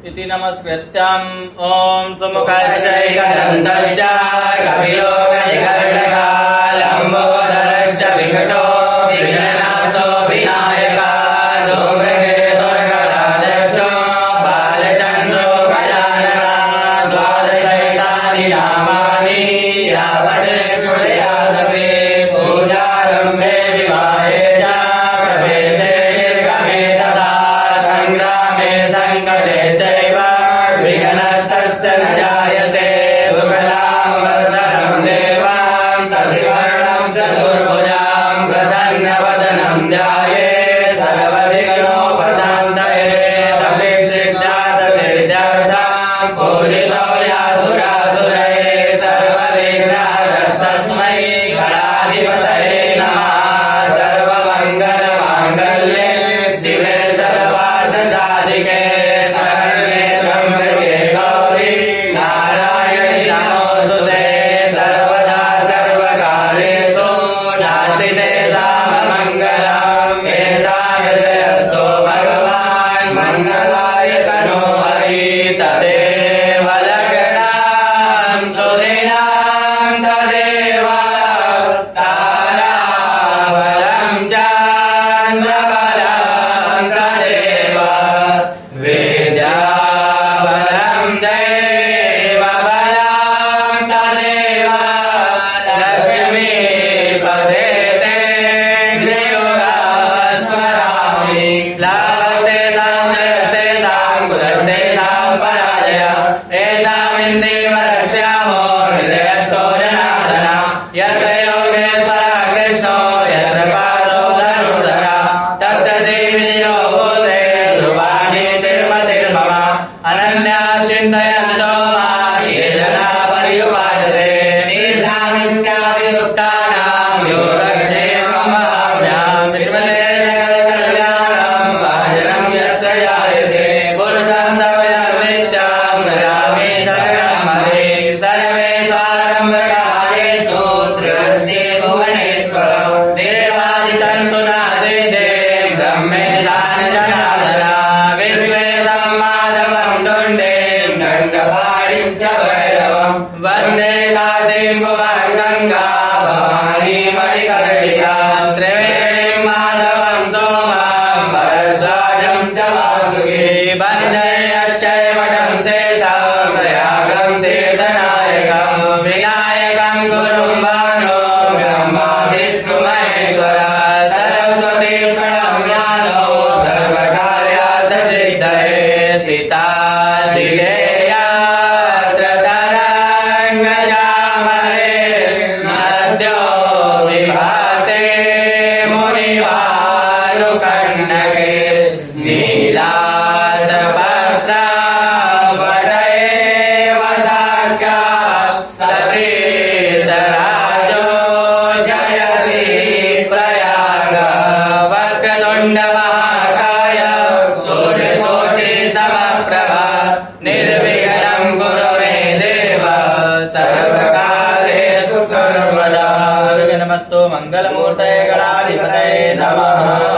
इति नमस्कृत्यम् ओम सुमुखश्चैकदन्तश्च कपिलो गजकर्णकः लम्बोदरश्च विकटो विघ्ननाशो विनायकः धूम्रकेतुर्गदाधक्षो बालचन्द्रो गजाननः द्वादशैतानि नामानि यावत् कृतयादपि पूजारम्भे विवाहे च प्रवेशे निर्गमे तथा सङ्ग्रामे सङ्कटे चैव विघ्नस्तस्य न जायते सुखदां वरदं देवां सतिवर्णं चतुर्भुजां प्रसन्नवदनं ध्याये सर्वविघ्नोपशान्तये तपेक्षिज्ञातवेद्यार्थं पूजितो यासुरासुरैः सर्वविघ्नहरस्तस्मै गणाधिपतये नमः सर्वमङ्गलमाङ्गल्ये शिवे सर्वार्थसाधिके शरण्ये त्र्यम्बके गौरी नारायणि नमोऽस्तुते सर्वदा सर्वकार्येषु नास्ति तेषाममङ्गलम् एतादृशस्तु भगवान् मङ्गलाय तनो हरि तदेव लग्नां सुदिनां तदेव ताराबलं चन्द्रबलं तदेव विद्याबलं देवबलं तदेव लक्ष्मीपदे ते गृहस्मरामि लाभस्तेषां जयस्तेषां कुलस्तेषां पराजय एषामिन्दीवरस्यामो हृदयस्थो जनार्दन यत्र योगेश्वरः कृष्णो यत्र पार्थो धनुर्धरः तत्र श्रीविजयो भूते ध्रुवाणि तिर्मतिर्मम अनन्याः चिन्तयन्तो मां ये जनाः पर्युपासते तेषामित्याभियुक्तानां योगक्षेमं वहाम्यहं विश्वते सकलकल्याणं भाजनं यत्र जायते पुरुषं तवयं नित्यं नयामि शरणं हरे सर्वेषारम्भकार्येषु त्र्यस्ते भुवनेश्वरं देवादिसन्तु नासीते ब्रह्मेशान जनार्दन विश्वेशं माधवं दुण्डीं दण्डपाणिं च भैरवं वन्दे काशीं भुवं गङ्गा भवानी मणिकर्णिकां त्रिवेणीं माधवं सोमां भरद्वाजं च वासुकी वन्दे अक्षयमठं शेषं प्रयागं तीर्थनायकं विनायकं गुरुं भानो ब्रह्मा विष्णु महेश्वर सरस्वती प्रणम्यादौ सर्वकार्यार्थसिद्धये सीता श्रीदेयात्र तरङ्गजामरे मध्यो विभाते मुनिवानुकण्डके नीलाशपत्रावटयेव साक्षात् सतीर्थराजो जयति प्रयाग वक्रतुण्डमहाकाय सूर्यकोटिसमप्रभ निर्विघ्नं कुरु मे देव सर्वकालेषु सर्वदा। नमस्तु मंगलमूर्तये गणाधिपतये नमः।